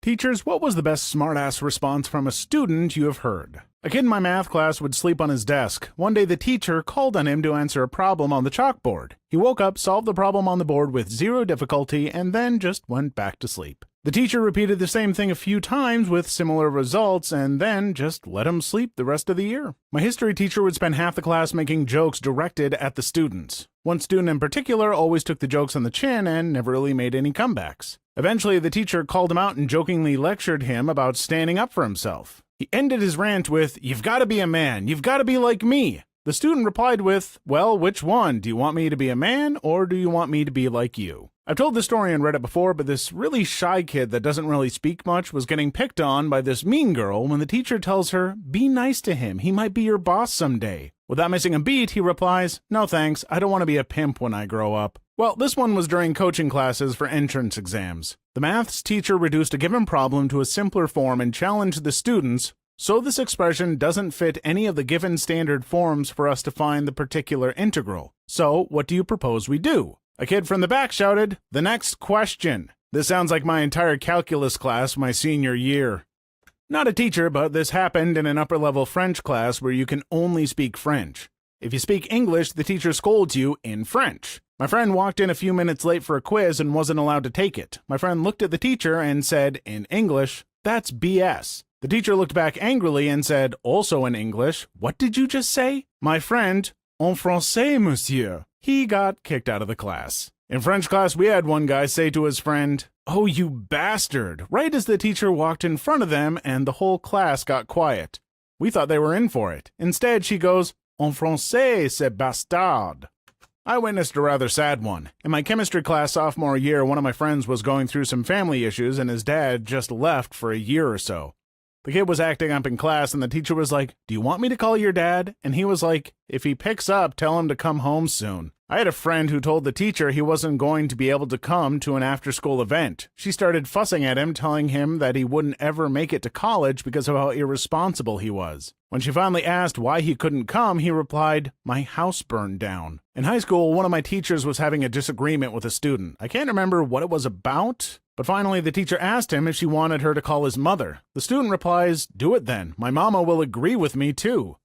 Teachers, what was the best smartass response from a student you have heard? A kid in my math class would sleep on his desk. One day the teacher called on him to answer a problem on the chalkboard. He woke up, solved the problem on the board with zero difficulty, and then just went back to sleep. The teacher repeated the same thing a few times with similar results and then just let him sleep the rest of the year. My history teacher would spend half the class making jokes directed at the students. One student in particular always took the jokes on the chin and never really made any comebacks. Eventually, the teacher called him out and jokingly lectured him about standing up for himself. He ended his rant with, "You've got to be a man. You've got to be like me." The student replied with, "Well, which one? Do you want me to be a man or do you want me to be like you?" I've told this story on Reddit before, but this really shy kid that doesn't really speak much was getting picked on by this mean girl when the teacher tells her, "Be nice to him. He might be your boss someday." Without missing a beat, he replies, "No thanks. I don't want to be a pimp when I grow up." Well, this one was during coaching classes for entrance exams. The maths teacher reduced a given problem to a simpler form and challenged the students, so this expression doesn't fit any of the given standard forms for us to find the particular integral. So, what do you propose we do? A kid from the back shouted, "The next question." This sounds like my entire calculus class my senior year. Not a teacher, but this happened in an upper-level French class where you can only speak French. If you speak English, the teacher scolds you in French. My friend walked in a few minutes late for a quiz and wasn't allowed to take it. My friend looked at the teacher and said, in English, "That's BS." The teacher looked back angrily and said, also in English, "What did you just say?" My friend, "En français, monsieur." He got kicked out of the class. In French class, we had one guy say to his friend, "Oh, you bastard," right as the teacher walked in front of them and the whole class got quiet. We thought they were in for it. Instead, she goes, "En français, c'est bastard." I witnessed a rather sad one. In my chemistry class sophomore year, one of my friends was going through some family issues and his dad just left for a year or so. The kid was acting up in class and the teacher was like, "Do you want me to call your dad?" And he was like, "If he picks up, tell him to come home soon." I had a friend who told the teacher he wasn't going to be able to come to an after-school event. She started fussing at him, telling him that he wouldn't ever make it to college because of how irresponsible he was. When she finally asked why he couldn't come, he replied, "My house burned down." In high school, one of my teachers was having a disagreement with a student. I can't remember what it was about, but finally the teacher asked him if she wanted her to call his mother. The student replies, "Do it then. My mama will agree with me too."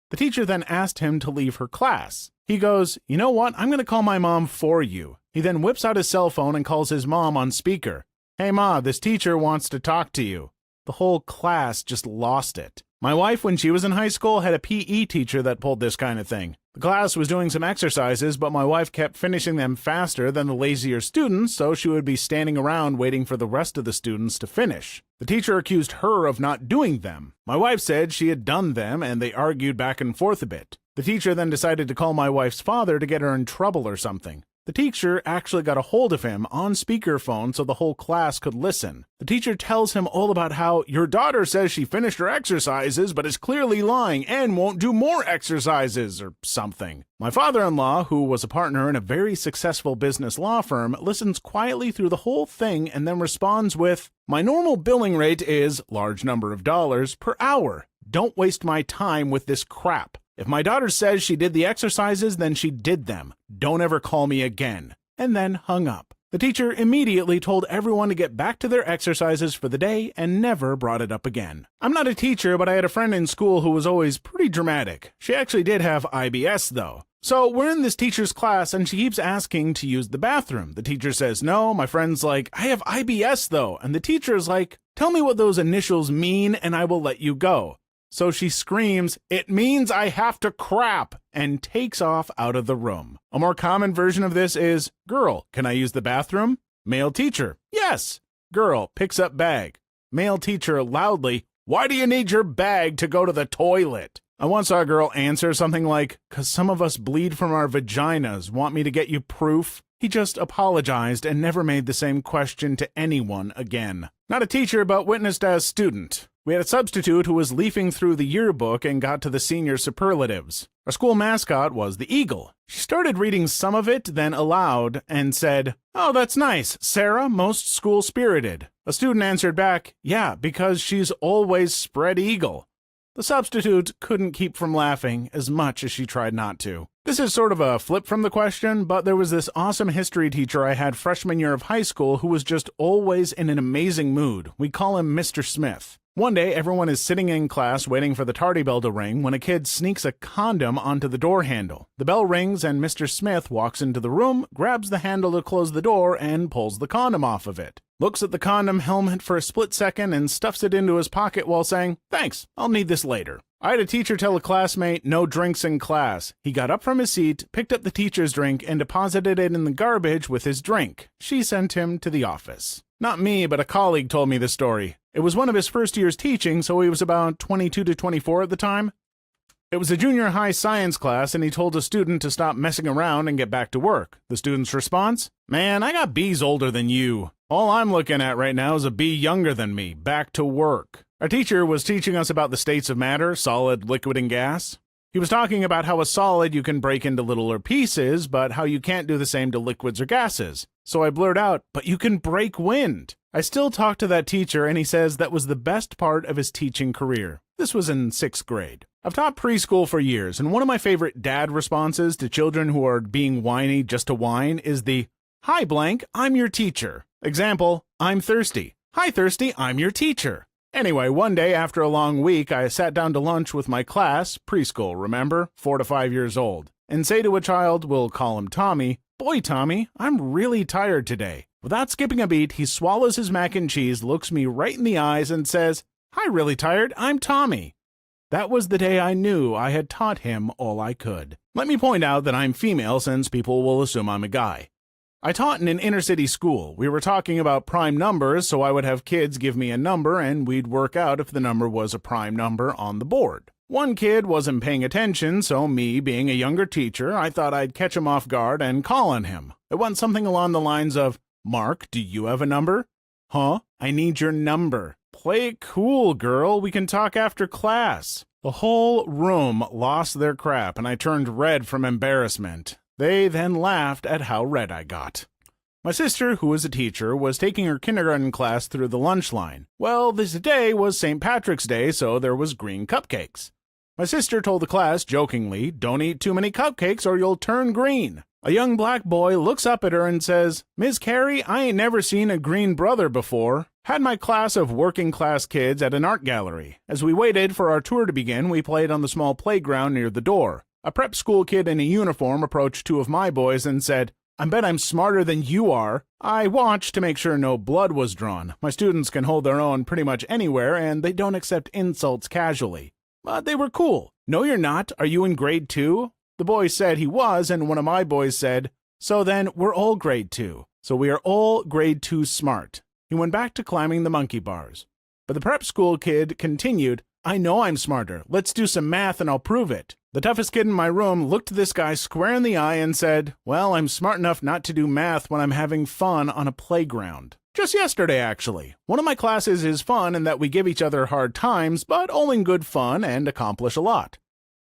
The teacher then asked him to leave her class. He goes, "You know what? I'm going to call my mom for you." He then whips out his cell phone and calls his mom on speaker. "Hey ma, this teacher wants to talk to you." The whole class just lost it. My wife, when she was in high school, had a PE teacher that pulled this kind of thing. The class was doing some exercises, but my wife kept finishing them faster than the lazier students, so she would be standing around waiting for the rest of the students to finish. The teacher accused her of not doing them. My wife said she had done them, and they argued back and forth a bit. The teacher then decided to call my wife's father to get her in trouble or something. The teacher actually got a hold of him on speakerphone so the whole class could listen. The teacher tells him all about how your daughter says she finished her exercises but is clearly lying and won't do more exercises or something. My father-in-law, who was a partner in a very successful business law firm, listens quietly through the whole thing and then responds with, "My normal billing rate is, large number of dollars, per hour. Don't waste my time with this crap. If my daughter says she did the exercises, then she did them. Don't ever call me again." And then hung up. The teacher immediately told everyone to get back to their exercises for the day and never brought it up again. I'm not a teacher, but I had a friend in school who was always pretty dramatic. She actually did have IBS, though. So we're in this teacher's class and she keeps asking to use the bathroom. The teacher says no. My friend's like, "I have IBS, though." And the teacher is like, "Tell me what those initials mean and I will let you go." So she screams, "It means I have to crap," and takes off out of the room. A more common version of this is, "Girl, can I use the bathroom?" Male teacher, "Yes." Girl picks up bag. Male teacher loudly, "Why do you need your bag to go to the toilet?" I once saw a girl answer something like, "'Cause some of us bleed from our vaginas. Want me to get you proof?" He just apologized and never made the same question to anyone again. Not a teacher, but witnessed as student. We had a substitute who was leafing through the yearbook and got to the senior superlatives. Our school mascot was the eagle. She started reading some of it, then aloud, and said, "Oh, that's nice. Sarah, most school-spirited." A student answered back, "Yeah, because she's always spread eagle." The substitute couldn't keep from laughing as much as she tried not to. This is sort of a flip from the question, but there was this awesome history teacher I had freshman year of high school who was just always in an amazing mood. We call him Mr. Smith. One day, everyone is sitting in class waiting for the tardy bell to ring when a kid sneaks a condom onto the door handle. The bell rings and Mr. Smith walks into the room, grabs the handle to close the door, and pulls the condom off of it. Looks at the condom helmet for a split second and stuffs it into his pocket while saying, "Thanks, I'll need this later." I had a teacher tell a classmate, "No drinks in class." He got up from his seat, picked up the teacher's drink, and deposited it in the garbage with his drink. She sent him to the office. Not me, but a colleague told me the story. It was one of his first years teaching, so he was about 22 to 24 at the time. It was a junior high science class, and he told a student to stop messing around and get back to work. The student's response? "Man, I got B's older than you. All I'm looking at right now is a B younger than me. Back to work." Our teacher was teaching us about the states of matter, solid, liquid, and gas. He was talking about how a solid you can break into littler pieces, but how you can't do the same to liquids or gases. So I blurt out, "But you can break wind." I still talk to that teacher, and he says that was the best part of his teaching career. This was in 6th grade. I've taught preschool for years, and one of my favorite dad responses to children who are being whiny just to whine is the, "Hi, blank, I'm your teacher." Example, "I'm thirsty." "Hi, thirsty, I'm your teacher." Anyway, one day after a long week, I sat down to lunch with my class, preschool, remember, 4 to 5 years old, and say to a child, we'll call him Tommy, "Boy, Tommy, I'm really tired today." Without skipping a beat, he swallows his mac and cheese, looks me right in the eyes, and says, "Hi, really tired, I'm Tommy." That was the day I knew I had taught him all I could. Let me point out that I'm female since people will assume I'm a guy. I taught in an inner-city school. We were talking about prime numbers, so I would have kids give me a number, and we'd work out if the number was a prime number on the board. One kid wasn't paying attention, so me, being a younger teacher, I thought I'd catch him off guard and call on him. It went something along the lines of, "Mark, do you have a number?" "Huh? I need your number." "Play it cool, girl. We can talk after class." The whole room lost their crap, and I turned red from embarrassment. They then laughed at how red I got. My sister, who was a teacher, was taking her kindergarten class through the lunch line. Well, this day was St. Patrick's Day, so there was green cupcakes. My sister told the class, jokingly, "Don't eat too many cupcakes or you'll turn green." A young black boy looks up at her and says, "Miss Carey, I ain't never seen a green brother before." Had my class of working class kids at an art gallery. As we waited for our tour to begin, we played on the small playground near the door. A prep school kid in a uniform approached 2 of my boys and said, "I bet I'm smarter than you are." I watched to make sure no blood was drawn. My students can hold their own pretty much anywhere, and they don't accept insults casually. But they were cool. "No, you're not. Are you in grade 2? The boy said he was, and one of my boys said, "So then, we're all grade 2. So we are all grade 2 smart." He went back to climbing the monkey bars. But the prep school kid continued, "I know I'm smarter. Let's do some math and I'll prove it." The toughest kid in my room looked this guy square in the eye and said, "Well, I'm smart enough not to do math when I'm having fun on a playground." Just yesterday, actually. One of my classes is fun in that we give each other hard times, but all in good fun and accomplish a lot.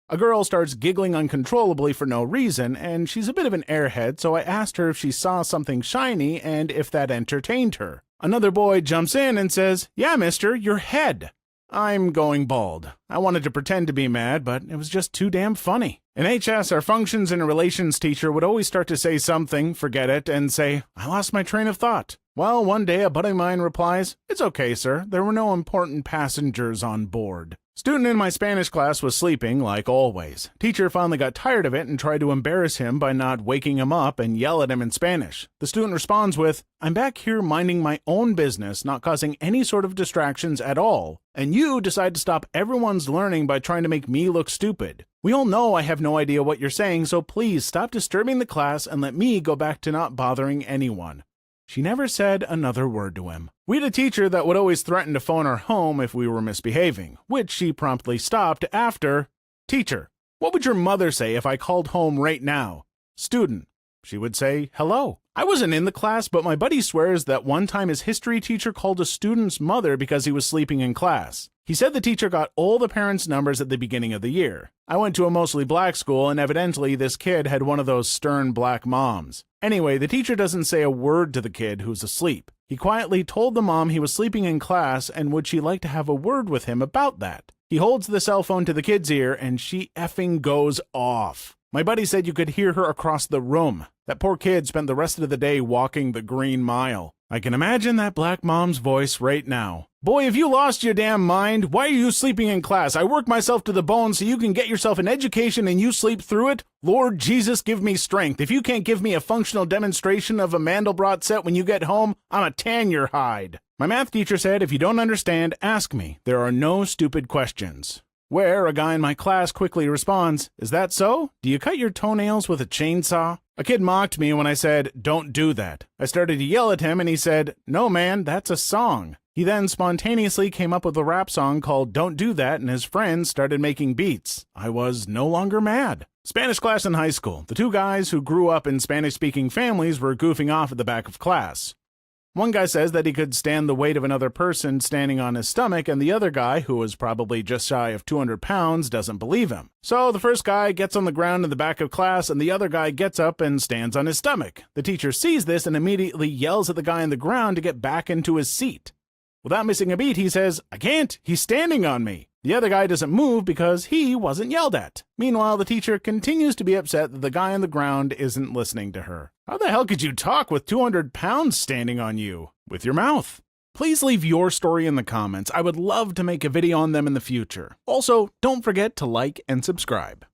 A girl starts giggling uncontrollably for no reason, and she's a bit of an airhead, so I asked her if she saw something shiny and if that entertained her. Another boy jumps in and says, "Yeah, mister, your head." I'm going bald. I wanted to pretend to be mad, but it was just too damn funny. In HS, our functions and relations teacher would always start to say something, forget it, and say, "I lost my train of thought." Well, one day a buddy of mine replies, "It's okay, sir. There were no important passengers on board." Student in my Spanish class was sleeping, like always. Teacher finally got tired of it and tried to embarrass him by not waking him up and yell at him in Spanish. The student responds with, "I'm back here minding my own business, not causing any sort of distractions at all, and you decide to stop everyone's learning by trying to make me look stupid. We all know I have no idea what you're saying, so please stop disturbing the class and let me go back to not bothering anyone." She never said another word to him. We had a teacher that would always threaten to phone our home if we were misbehaving, which she promptly stopped after, "Teacher, what would your mother say if I called home right now?" Student, she would say, "Hello." I wasn't in the class, but my buddy swears that one time his history teacher called a student's mother because he was sleeping in class. He said the teacher got all the parents' numbers at the beginning of the year. I went to a mostly black school, and evidently this kid had one of those stern black moms. Anyway, the teacher doesn't say a word to the kid who's asleep. He quietly told the mom he was sleeping in class and would she like to have a word with him about that. He holds the cell phone to the kid's ear, and she effing goes off. My buddy said you could hear her across the room. That poor kid spent the rest of the day walking the Green Mile. I can imagine that black mom's voice right now. Boy, have you lost your damn mind? Why are you sleeping in class? I work myself to the bone so you can get yourself an education and you sleep through it? Lord Jesus, give me strength. If you can't give me a functional demonstration of a Mandelbrot set when you get home, I'm a tan your hide. My math teacher said, if you don't understand, ask me. There are no stupid questions. Where a guy in my class quickly responds, is that so? Do you cut your toenails with a chainsaw? A kid mocked me when I said, don't do that. I started to yell at him and he said, no man, that's a song. He then spontaneously came up with a rap song called Don't Do That, and his friends started making beats. I was no longer mad. Spanish class in high school. The two guys who grew up in Spanish-speaking families were goofing off at the back of class. One guy says that he could stand the weight of another person standing on his stomach, and the other guy, who was probably just shy of 200 pounds, doesn't believe him. So the first guy gets on the ground in the back of class, and the other guy gets up and stands on his stomach. The teacher sees this and immediately yells at the guy on the ground to get back into his seat. Without missing a beat, he says, I can't, he's standing on me. The other guy doesn't move because he wasn't yelled at. Meanwhile, the teacher continues to be upset that the guy on the ground isn't listening to her. How the hell could you talk with 200 pounds standing on you? With your mouth. Please leave your story in the comments. I would love to make a video on them in the future. Also, don't forget to like and subscribe.